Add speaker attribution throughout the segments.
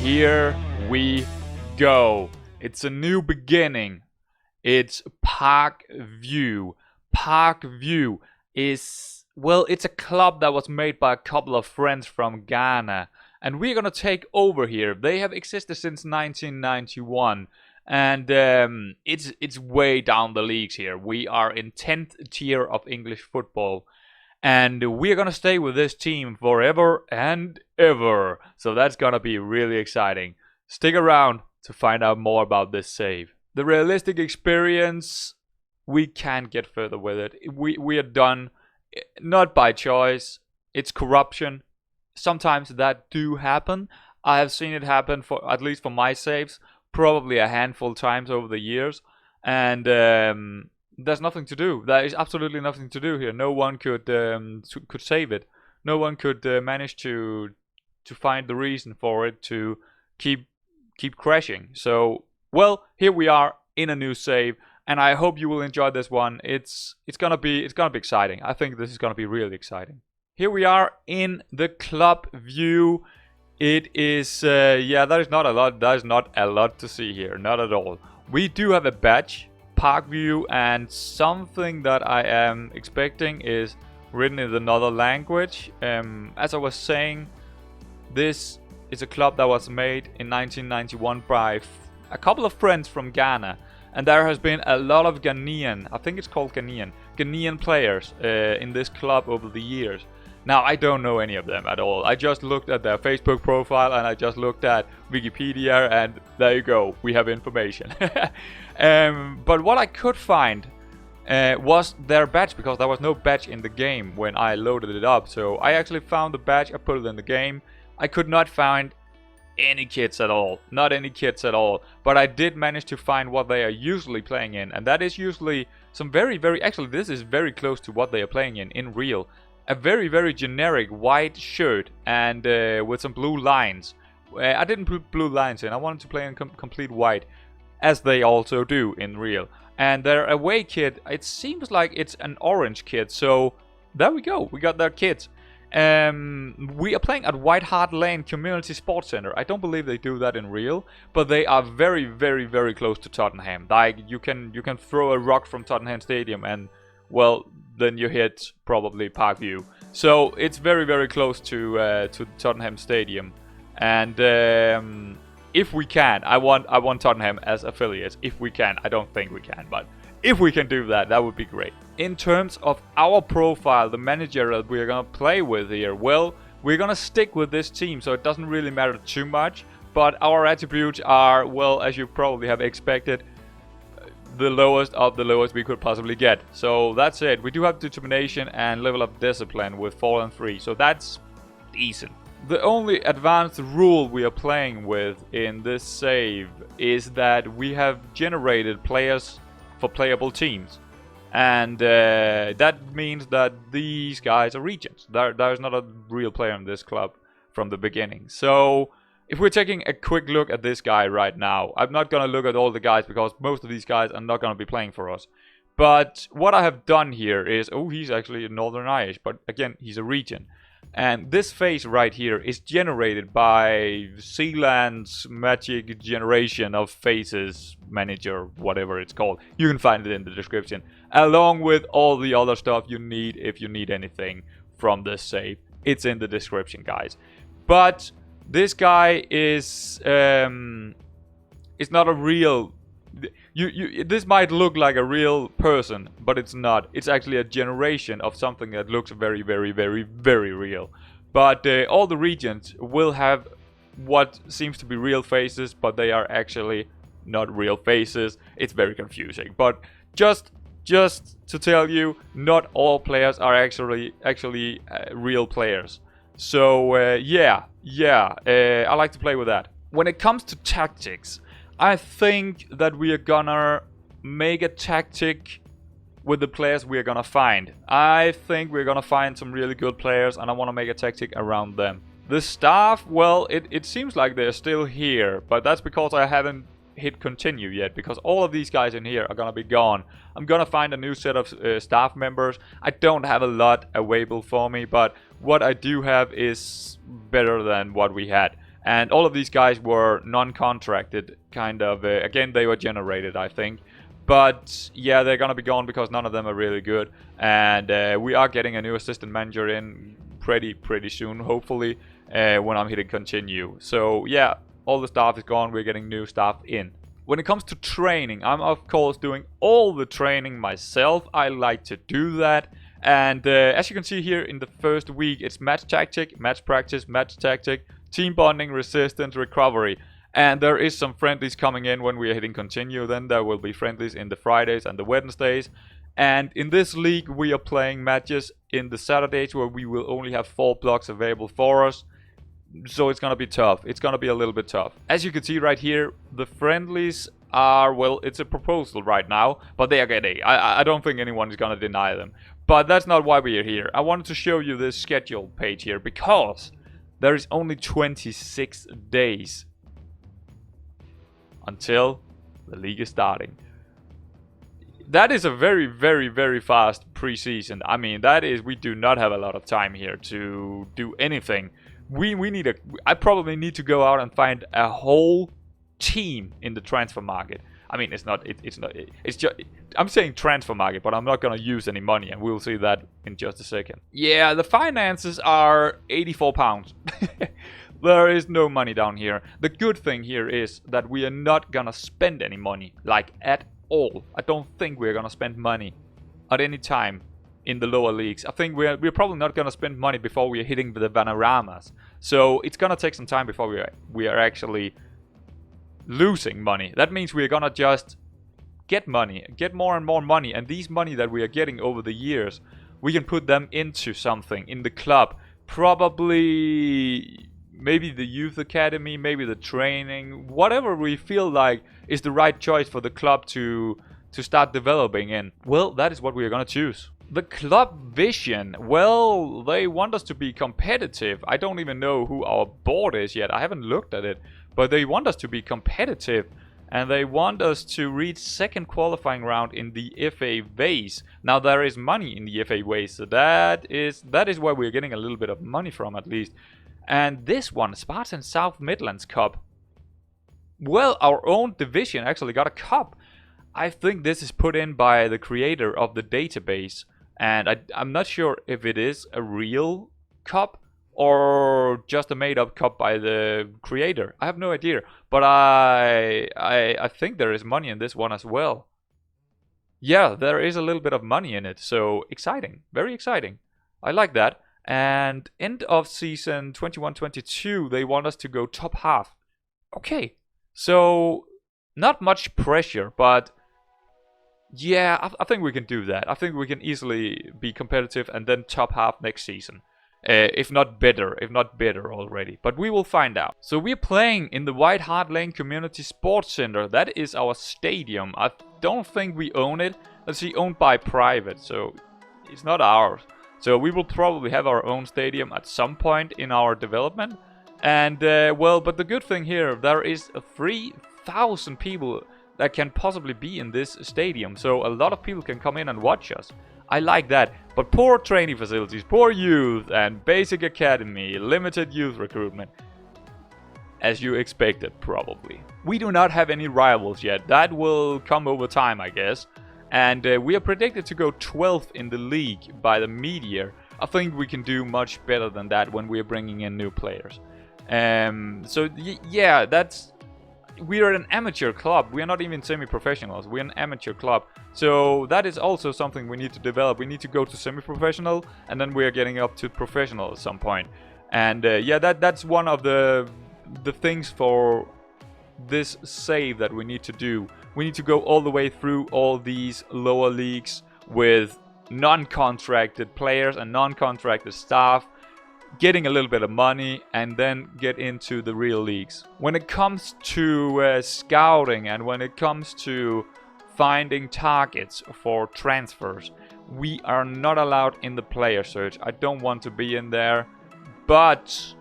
Speaker 1: here we go. It's a new beginning. It's Park View. Park View is, well, it's a club that was made by a couple of friends from Ghana. And we're gonna take over here. They have existed since 1991. And it's way down the leagues here. We are in 10th tier of English football. And we're gonna stay with this team forever and ever. So that's gonna be really exciting. Stick around to find out more about this save. The realistic experience, we can't get further with it. We are done, not by choice. It's corruption. Sometimes that do happen. I have seen it happen, for at least for my saves, probably a handful of times over the years. And there's nothing to do. There is absolutely nothing to do here. No one could save it. No one could manage to find the reason for it to keep crashing. So, well, here we are in a new save, and I hope you will enjoy this one. It's gonna be exciting. I think this is gonna be really exciting. Here we are in the club view. It is yeah, that is not a lot. That is not a lot to see here, not at all. We do have a badge, Park View, and something that I am expecting is written in another language. As I was saying, this is a club that was made in 1991 by a couple of friends from Ghana, and there has been a lot of Ghanaian, I think it's called Ghanaian players in this club over the years. Now, I don't know any of them at all. I just looked at their Facebook profile and I just looked at Wikipedia, and there you go, we have information. But what I could find was their badge, because there was no badge in the game when I loaded it up. So I actually found the badge, I put it in the game. I could not find any kits at all. Not any kits at all. But I did manage to find what they are usually playing in. And that is usually some actually this is very close to what they are playing in real. A very generic white shirt and with some blue lines. I didn't put blue lines in. I wanted to play in complete white, as they also do in real. And their away kit, it seems like it's an orange kit. So there we go. We got their kit. We are playing at White Hart Lane Community Sports Center. I don't believe they do that in real, but they are very close to Tottenham. Like you can throw a rock from Tottenham Stadium and, well, then you hit probably Park View. So it's very close to Tottenham Stadium. And if we can, I want Tottenham as affiliates. If we can, I don't think we can, but if we can do that, that would be great. In terms of our profile, the manager that we're gonna play with here, well, we're gonna stick with this team, so it doesn't really matter too much. But our attributes are, well, as you probably have expected, the lowest of the lowest we could possibly get. So that's it. We do have determination and level of discipline with 4 and 3, so that's decent. The only advanced rule we are playing with in this save is that we have generated players for playable teams. And that means that these guys are regions. There's not a real player in this club from the beginning. So if we're taking a quick look at this guy right now, I'm not going to look at all the guys because most of these guys are not going to be playing for us. But what I have done here is, oh, he's actually Northern Irish, but again, he's a region. And this face right here is generated by Sealand's magic generation of faces manager, whatever it's called. You can find it in the description, along with all the other stuff you need if you need anything from this save. It's in the description, guys. But this guy is not a real. This might look like a real person, but it's not. It's actually a generation of something that looks very real. But all the regions will have what seems to be real faces, but they are actually not real faces. It's very confusing. But just to tell you, not all players are actually real players. So yeah, I like to play with that. When it comes to tactics, I think that we are gonna make a tactic with the players we are gonna find. I think we're gonna find some really good players, and I want to make a tactic around them. The staff, well, it seems like they're still here, but that's because I haven't hit continue yet, because all of these guys in here are gonna be gone. I'm gonna find a new set of staff members. I don't have a lot available for me, but what I do have is better than what we had. And all of these guys were non-contracted, kind of. Again, they were generated, I think. But yeah, they're gonna be gone because none of them are really good. And we are getting a new assistant manager in pretty soon, hopefully, when I'm hitting continue. So yeah, all the staff is gone. We're getting new staff in. When it comes to training, I'm of course doing all the training myself. I like to do that. And as you can see here in the first week, it's match tactic, match practice, match tactic, team bonding, resistance, recovery. And there is some friendlies coming in when we are hitting continue. Then there will be friendlies in the Fridays and the Wednesdays. And in this league, we are playing matches in the Saturdays where we will only have 4 blocks available for us. So it's gonna be tough. It's gonna be a little bit tough. As you can see right here, the friendlies are, well, it's a proposal right now, but they are getting. I don't think anyone is gonna deny them. But that's not why we are here. I wanted to show you this schedule page here because there is only 26 days until the league is starting. That is a very fast preseason. I mean, that is, we do not have a lot of time here to do anything. I probably need to go out and find a whole team in the transfer market. I mean, it's just, I'm saying transfer market, but I'm not gonna use any money, and we'll see that in just a second. Yeah, the finances are 84 pounds. There is no money down here. The good thing here is that we are not gonna spend any money, like at all. I don't think we're gonna spend money at any time in the lower leagues. I think we're probably not gonna spend money before we're hitting the Vanoramas. So it's gonna take some time before we are actually losing money. That means we're gonna just get money, get more and more money, and these money that we are getting over the years, we can put them into something in the club. Probably maybe the youth academy, maybe the training, whatever we feel like is the right choice for the club to start developing in. Well, that is what we are gonna choose. The club vision, well, they want us to be competitive. I don't even know who our board is yet. I haven't looked at it, but they want us to be competitive, and they want us to reach second qualifying round in the FA Vase. Now there is money in the FA Vase, so that is where we're getting a little bit of money from, at least. And this one, Spartan South Midlands Cup. Well, our own division actually got a cup. I think this is put in by the creator of the database. And I'm not sure if it is a real cup or just a made-up cup by the creator. I have no idea. But I think there is money in this one as well. Yeah, there is a little bit of money in it. So exciting. Very exciting. I like that. And end of season 21-22, they want us to go top half. Okay. So not much pressure, but yeah, I think we can do that. I think we can easily be competitive and then top half next season. If not better already. But we will find out. So we're playing in the White Hart Lane Community Sports Center. That is our stadium. I don't think we own it. Let's see, owned by private, so it's not ours. So we will probably have our own stadium at some point in our development. And well, but the good thing here, there is 3,000 people that can possibly be in this stadium. So a lot of people can come in and watch us. I like that. But poor training facilities, poor youth, and basic academy, limited youth recruitment. As you expected, probably. We do not have any rivals yet. That will come over time, I guess. And we are predicted to go 12th in the league by the media. I think we can do much better than that when we are bringing in new players. So yeah, we are an amateur club. We are not even semi-professionals. We're an amateur club. So that is also something we need to develop. We need to go to semi-professional, and then we are getting up to professional at some point. And yeah, that's one of the things for this save that we need to do. We need to go all the way through all these lower leagues with non-contracted players and non-contracted staff, getting a little bit of money, and then get into the real leagues. When it comes to scouting and when it comes to finding targets for transfers, we are not allowed in the player search. I don't want to be in there, but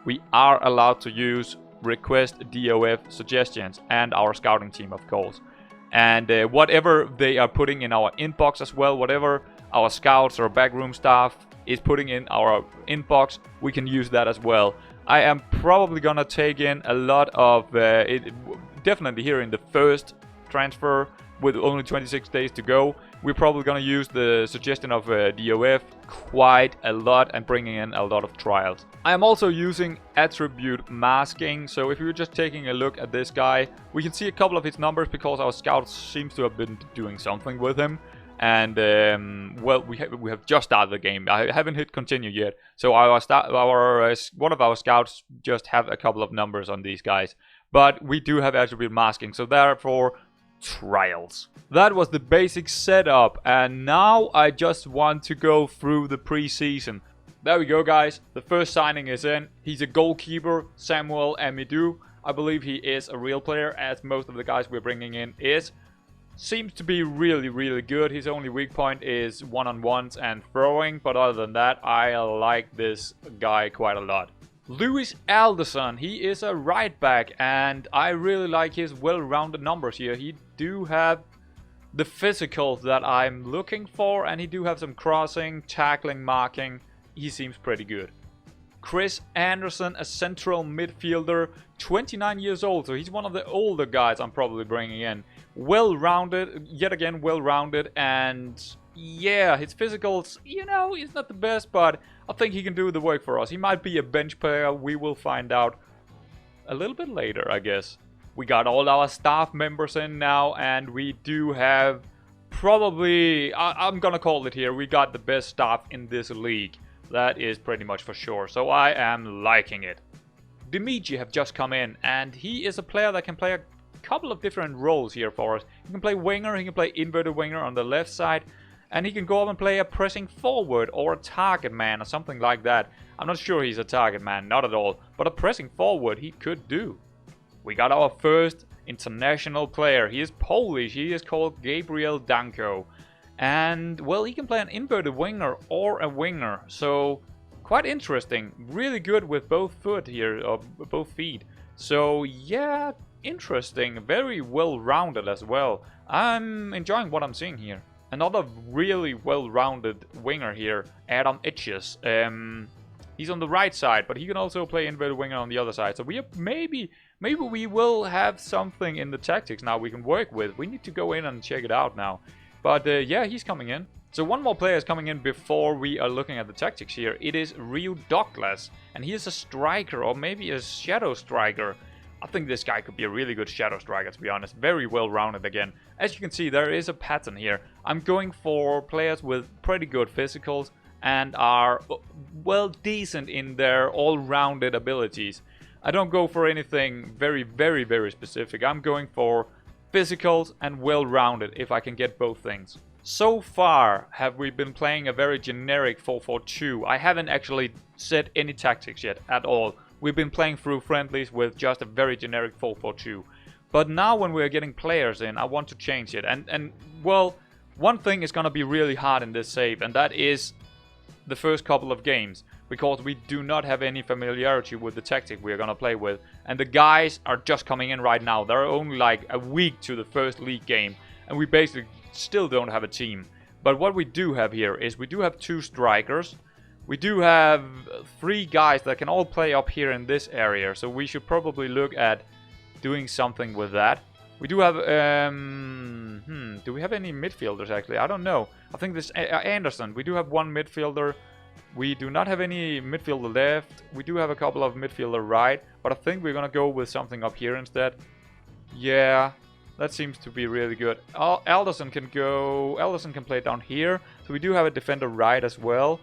Speaker 1: we are allowed to use request DOF suggestions and our scouting team, of course. And whatever they are putting in our inbox as well, whatever our scouts or backroom staff is putting in our inbox, we can use that as well. I am probably gonna take in a lot of definitely here in the first transfer with only 26 days to go. We're probably gonna use the suggestion of DOF quite a lot and bringing in a lot of trials. I am also using attribute masking, so if we were just taking a look at this guy, we can see a couple of his numbers because our scout seems to have been doing something with him. And well, we have just started the game. I haven't hit continue yet, so one of our scouts just have a couple of numbers on these guys. But we do have attribute masking, so therefore trials. That was the basic setup, and now I just want to go through the preseason. There we go, guys. The first signing is in. He's a goalkeeper, Samuel Amidou. I believe he is a real player, as most of the guys we're bringing in is. Seems to be really, really good. His only weak point is one-on-ones and throwing, but other than that, I like this guy quite a lot. Lewis Alderson, he is a right back, and I really like his well-rounded numbers here. He do have the physicals that I'm looking for, and he do have some crossing, tackling, marking. He seems pretty good. Chris Anderson, a central midfielder, 29 years old, so he's one of the older guys I'm probably bringing in. Well-rounded, yet again well-rounded, and yeah, his physicals, you know, he's not the best, but I think he can do the work for us. He might be a bench player, we will find out a little bit later, I guess. We got all our staff members in now, and we do have probably, I'm gonna call it here, we got the best staff in this league. That is pretty much for sure, so I am liking it. Dimitri have just come in, and he is a player that can play a couple of different roles here for us. He can play winger, he can play inverted winger on the left side, and he can go up and play a pressing forward or a target man or something like that. I'm not sure he's a target man, not at all, but a pressing forward he could do. We got our first international player. He is Polish, he is called Gabriel Danko. And, well, he can play an inverted winger or a winger, so quite interesting. Really good with both foot here, or both feet. So, yeah, interesting. Very well-rounded as well. I'm enjoying what I'm seeing here. Another really well-rounded winger here, Adam Etches. He's on the right side, but he can also play inverted winger on the other side. So we have maybe we will have something in the tactics now we can work with. We need to go in and check it out now. But yeah, he's coming in. So one more player is coming in before we are looking at the tactics here. It is Rio Douglas, and he is a striker, or maybe a shadow striker. I think this guy could be a really good shadow striker, to be honest. Very well-rounded again. As you can see, there is a pattern here. I'm going for players with pretty good physicals and are, well, decent in their all-rounded abilities. I don't go for anything very, very, very specific. I'm going for physicals and well-rounded, if I can get both things. So far, have we been playing a very generic 4-4-2. I haven't actually set any tactics yet at all. We've been playing through friendlies with just a very generic 4-4-2. But now when we're getting players in, I want to change it. And well, one thing is going to be really hard in this save, and that is the first couple of games. Because we do not have any familiarity with the tactic we're going to play with. And the guys are just coming in right now. They're only like a week to the first league game. And we basically still don't have a team. But what we do have here is we do have 2 strikers. We do have 3 guys that can all play up here in this area. So we should probably look at doing something with that. We do have, do we have any midfielders actually? I don't know. I think this Anderson, we do have 1 midfielder. We do not have any midfielder left. We do have a couple of midfielder right. But I think we're going to go with something up here instead. Yeah, that seems to be really good. Alderson can play down here. So we do have a defender right as well.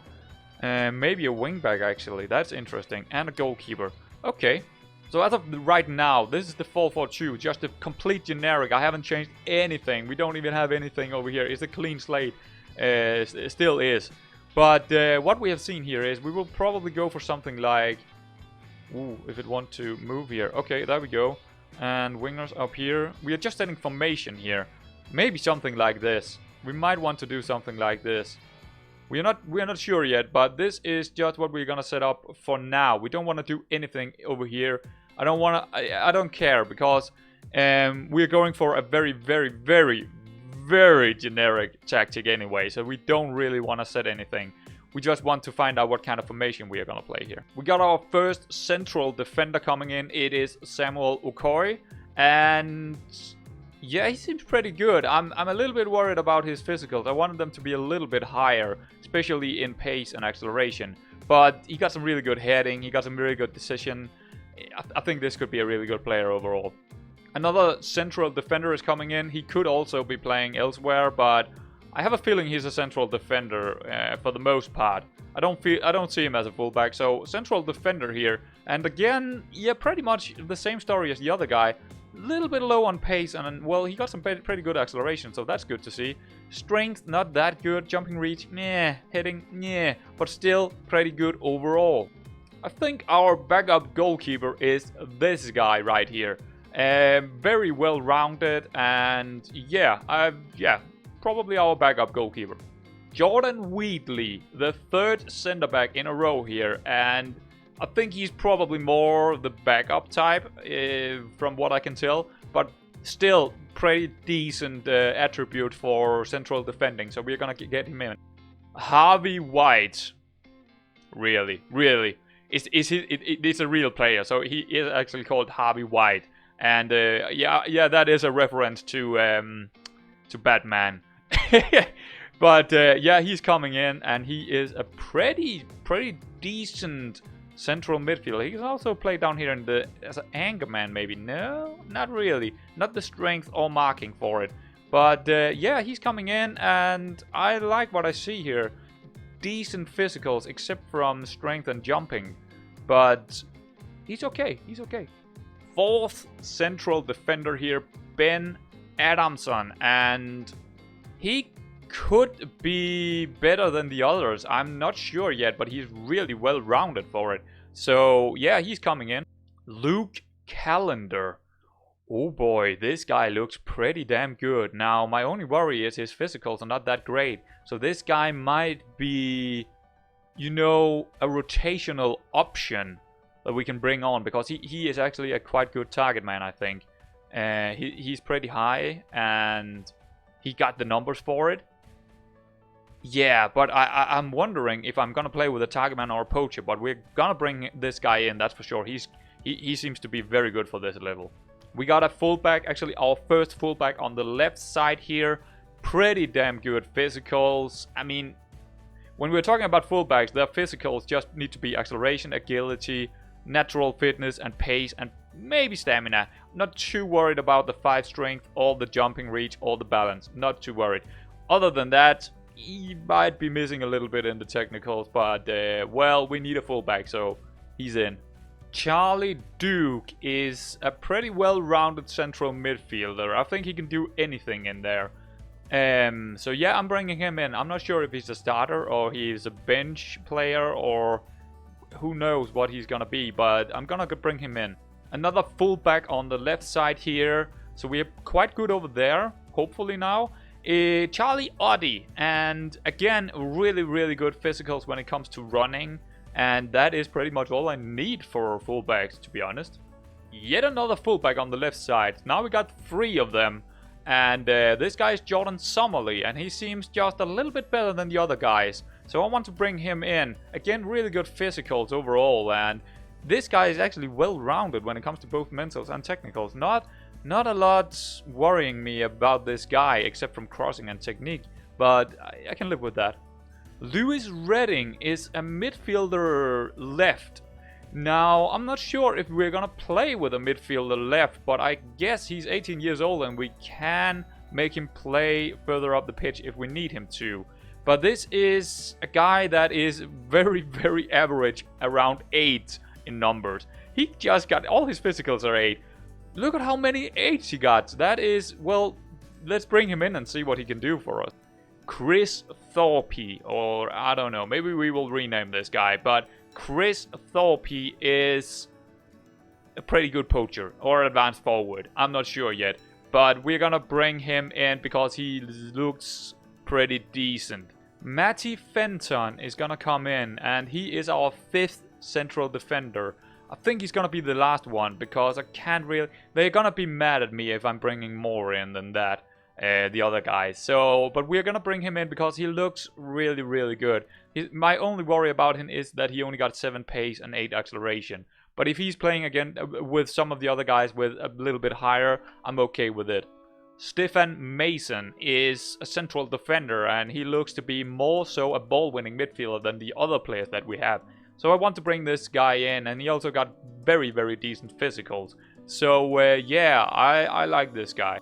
Speaker 1: Maybe a wingback actually. That's interesting. And a goalkeeper. Okay. So as of right now, this is the 4-4-2. Just a complete generic. I haven't changed anything. We don't even have anything over here. It's a clean slate. It still is. But what we have seen here is we will probably go for something like... Ooh, if it want to move here. Okay, there we go. And wingers up here. We are just setting formation here. Maybe something like this. We might want to do something like this. We are not sure yet, but this is just what we're gonna set up for now. We don't want to do anything over here. I don't care, because we're going for a very, very, very, very generic tactic anyway, so we don't really want to set anything. We just want to find out what kind of formation we are gonna play here. We got our first central defender coming in. It is Samuel Okoye, and yeah, he seems pretty good. I'm a little bit worried about his physicals. I wanted them to be a little bit higher, especially in pace and acceleration. But he got some really good heading. He got some really good decision. I think this could be a really good player overall. Another central defender is coming in. He could also be playing elsewhere, but I have a feeling he's a central defender for the most part. I don't see him as a fullback, so central defender here. And again, yeah, pretty much the same story as the other guy. A little bit low on pace, and well, he got some pretty good acceleration, so that's good to see. Strength, not that good. Jumping reach, meh. Heading, meh. But still pretty good overall. I think our backup goalkeeper is this guy right here. Very well rounded, and yeah, probably our backup goalkeeper. Jordan Wheatley, the third centre back in a row here, and I think he's probably more the backup type from what I can tell, but still pretty decent attribute for central defending, so we're gonna get him in. Harvey White, really, it's a real player, so he is actually called Harvey White, and yeah, that is a reference to Batman. But yeah, he's coming in, and he is a pretty decent central midfielder. He can also play down here as an anchor man, maybe. No, not really. Not the strength or marking for it. But yeah, he's coming in, and I like what I see here. Decent physicals, except from strength and jumping. But he's okay. Fourth central defender here, Ben Adamson, and he could be better than the others. I'm not sure yet, but he's really well rounded for it. So yeah, he's coming in. Luke Callender. Oh boy, this guy looks pretty damn good. Now, my only worry is his physicals are not that great. So this guy might be, you know, a rotational option that we can bring on, because he is actually a quite good target man, I think. He's pretty high, and he got the numbers for it. Yeah, but I'm wondering if I'm gonna play with a target man or a poacher, but we're gonna bring this guy in, that's for sure. He seems to be very good for this level. We got a fullback, actually our first fullback on the left side here. Pretty damn good physicals. I mean, when we're talking about fullbacks, their physicals just need to be acceleration, agility, natural fitness, and pace, and maybe stamina. Not too worried about the 5 strength, or the jumping reach, or the balance. Not too worried. Other than that, he might be missing a little bit in the technicals, but well, we need a fullback, so he's in. Charlie Duke is a pretty well-rounded central midfielder. I think he can do anything in there. So yeah, I'm bringing him in. I'm not sure if he's a starter or he's a bench player, or who knows what he's gonna be, but I'm gonna bring him in. Another fullback on the left side here. So we're quite good over there, hopefully now. Charlie Oddy, and again, really good physicals when it comes to running, and that is pretty much all I need for fullbacks, to be honest. Yet another fullback on the left side. Now we got 3 of them, and this guy is Jordan Summerly, and he seems just a little bit better than the other guys, so I want to bring him in. Again, really good physicals overall, and this guy is actually well-rounded when it comes to both mentals and technicals. Not a lot worrying me about this guy, except from crossing and technique, but I can live with that. Lewis Redding is a midfielder left. Now, I'm not sure if we're gonna play with a midfielder left, but I guess he's 18 years old and we can make him play further up the pitch if we need him to. But this is a guy that is very average, around 8 in numbers. He just got, all his physicals are 8. Look at how many 8s he got. That is, well, let's bring him in and see what he can do for us. Chris Thorpe, or I don't know, maybe we will rename this guy, but Chris Thorpe is a pretty good poacher, or advanced forward. I'm not sure yet, but we're gonna bring him in because he looks pretty decent. Matty Fenton is gonna come in, and he is our 5th central defender. I think he's gonna be the last one, because I can't really... They're gonna be mad at me if I'm bringing more in than that. the other guy. So, but we're gonna bring him in because he looks really, really good. My only worry about him is that he only got 7 pace and 8 acceleration. But if he's playing again with some of the other guys with a little bit higher, I'm okay with it. Stefan Mason is a central defender, and he looks to be more so a ball-winning midfielder than the other players that we have. So I want to bring this guy in, and he also got very, very decent physicals. So yeah, I like this guy.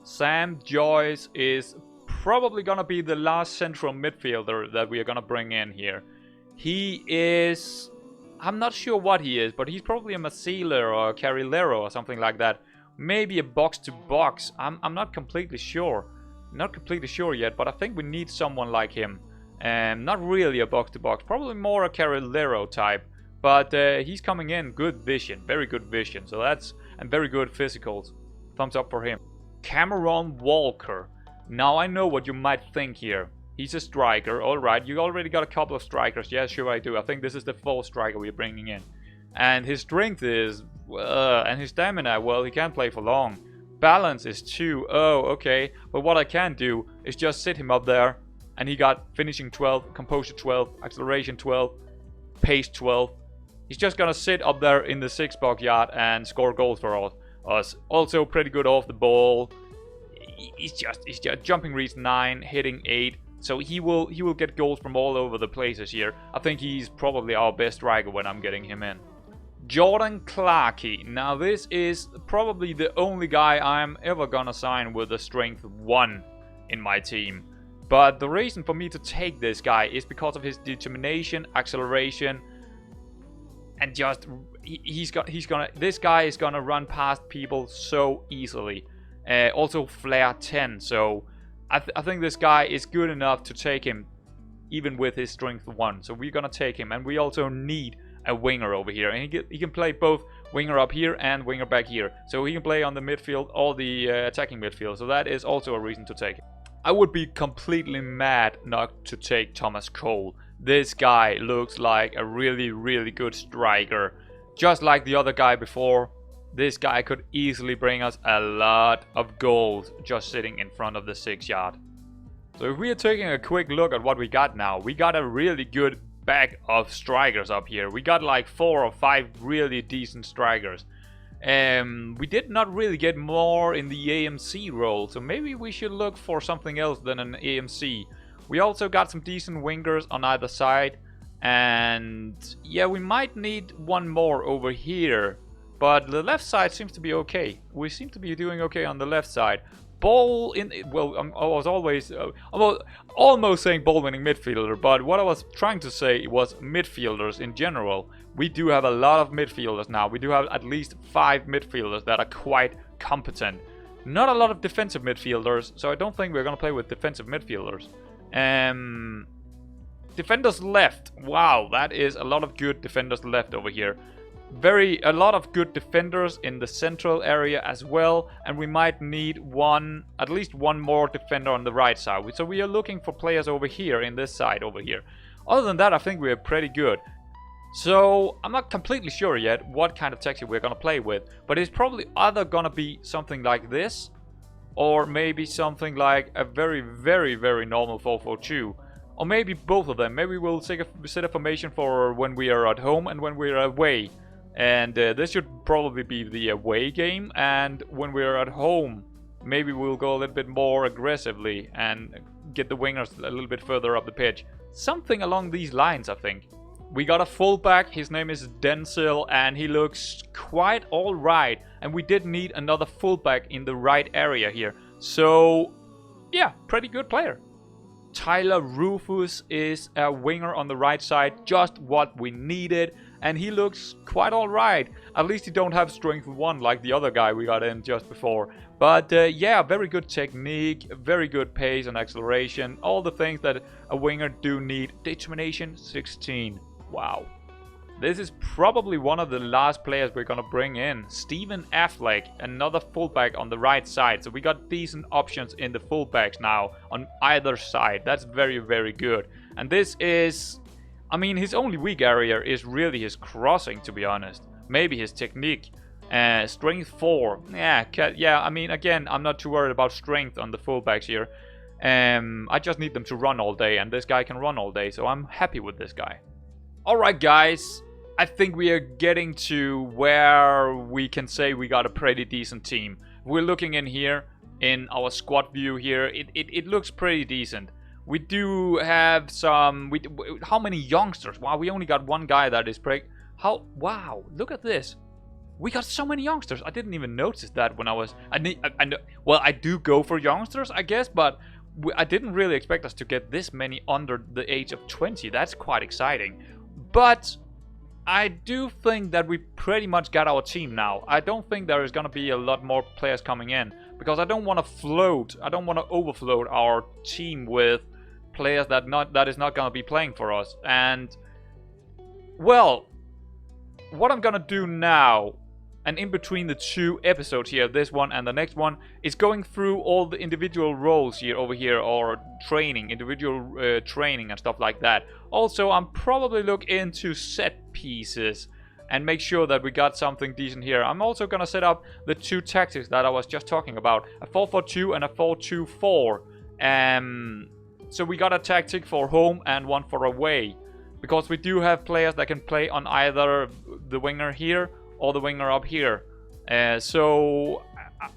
Speaker 1: Sam Joyce is probably gonna be the last central midfielder that we are gonna bring in here. He is... I'm not sure what he is, but he's probably a Masealer or a Carrilero or something like that. Maybe a box-to-box. I'm not completely sure. Not completely sure yet, but I think we need someone like him. Not really a box-to-box. Probably more a Carrilero type. But he's coming in. Good vision. Very good vision. So that's... And very good physicals. Thumbs up for him. Cameron Walker. Now I know what you might think here. He's a striker, alright. You already got a couple of strikers. Yeah, sure I do. I think this is the 4th striker we're bringing in. And his strength is... and his stamina, well, he can't play for long. Balance is 2. Oh, okay. But what I can do is just sit him up there. And he got finishing 12, composure 12, acceleration 12, pace 12. He's just gonna sit up there in the 6-box yard and score goals for us. Also pretty good off the ball. He's just jumping reach 9, hitting 8. So he will get goals from all over the places here. I think he's probably our best striker when I'm getting him in. Jordan Clarkey. Now this is probably the only guy I'm ever gonna sign with a strength 1 in my team. But the reason for me to take this guy is because of his determination, acceleration, and just this guy is gonna run past people so easily. Also flair 10, so I think this guy is good enough to take him even with his strength 1. So we're gonna take him, and we also need a winger over here, and he can play both winger up here and winger back here. So he can play on the midfield or the attacking midfield, so that is also a reason to take him. I would be completely mad not to take Thomas Cole. This guy looks like a really, really good striker. Just like the other guy before, this guy could easily bring us a lot of goals just sitting in front of the 6-yard. So if we are taking a quick look at what we got now, we got a really good bag of strikers up here. We got like 4 or 5 really decent strikers. We did not really get more in the AMC role, so maybe we should look for something else than an AMC. We also got some decent wingers on either side, and yeah, we might need one more over here. But the left side seems to be okay. We seem to be doing okay on the left side. Ball in... Well, I was always... almost saying ball-winning midfielder. But what I was trying to say was midfielders in general. We do have a lot of midfielders now. We do have at least 5 midfielders that are quite competent. Not a lot of defensive midfielders. So I don't think we're going to play with defensive midfielders. Defenders left. Wow, that is a lot of good defenders left over here. A lot of good defenders in the central area as well, and we might need at least one more defender on the right side. So we are looking for players over here in this side over here. Other than that, I think we're pretty good. So I'm not completely sure yet what kind of tactic we're gonna play with, but it's probably either gonna be something like this, or maybe something like a very, very, very normal 4-4-2. Or maybe both of them. Maybe we'll set a formation for when we are at home and when we are away. And this should probably be the away game, and when we're at home, maybe we'll go a little bit more aggressively and get the wingers a little bit further up the pitch. Something along these lines, I think. We got a fullback, his name is Denzel, and he looks quite alright. And we did need another fullback in the right area here. So, yeah, pretty good player. Tyler Rufus is a winger on the right side, just what we needed. And he looks quite alright. At least he don't have strength 1 like the other guy we got in just before. But yeah, very good technique, very good pace and acceleration. All the things that a winger do need. Determination 16. Wow. This is probably one of the last players we're gonna bring in. Stephen Affleck, another fullback on the right side. So we got decent options in the fullbacks now on either side. That's very, very good. And this is... I mean, his only weak area is really his crossing, to be honest. Maybe his technique. Strength 4. Yeah, I mean, again, I'm not too worried about strength on the fullbacks here. I just need them to run all day, and this guy can run all day, so I'm happy with this guy. Alright, guys. I think we are getting to where we can say we got a pretty decent team. We're looking in here, in our squad view here. It looks pretty decent. We do have some... how many youngsters? Wow, we only got one guy that is wow, look at this. We got so many youngsters. I didn't even notice that when I was... well, I do go for youngsters, I guess, but I didn't really expect us to get this many under the age of 20. That's quite exciting. But I do think that we pretty much got our team now. I don't think there is going to be a lot more players coming in, because I don't want to overfloat our team with players that is not going to be playing for us. And, well, what I'm going to do now, and in between the two episodes here, this one and the next one, is going through all the individual roles here over here, or training, individual training and stuff like that. Also, I'm probably look into set pieces and make sure that we got something decent here. I'm also gonna set up the two tactics that I was just talking about, a 4-4-2 and a 4-2-4. So we got a tactic for home and one for away, because we do have players that can play on either the winger here or the winger up here. So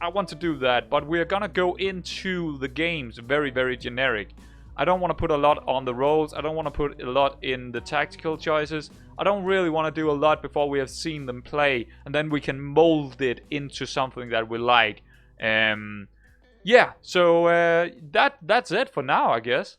Speaker 1: I want to do that, but we're gonna go into the games very, very generic. I don't want to put a lot on the roles. I don't want to put a lot in the tactical choices. I don't really want to do a lot before we have seen them play, and then we can mold it into something that we like. Yeah, so that's it for now, I guess.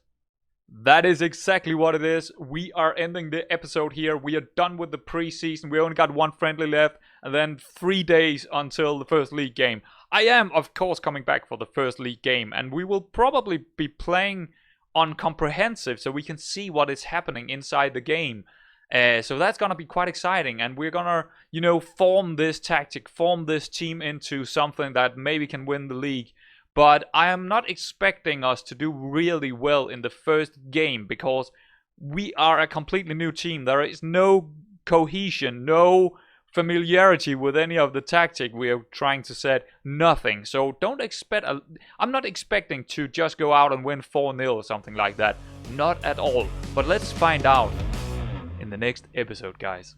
Speaker 1: That is exactly what it is. We are ending the episode here. We are done with the preseason. We only got one friendly left, and then 3 days until the first league game. I am, of course, coming back for the first league game, and we will probably be playing on comprehensive, so we can see what is happening inside the game. So that's gonna be quite exciting, and we're gonna, form this tactic, form this team into something that maybe can win the league. But I am not expecting us to do really well in the first game, because we are a completely new team. There is no cohesion, no familiarity with any of the tactic we are trying to set. Nothing. So don't expect... I'm not expecting to just go out and win 4-0 or something like that. Not at all. But let's find out in the next episode, guys.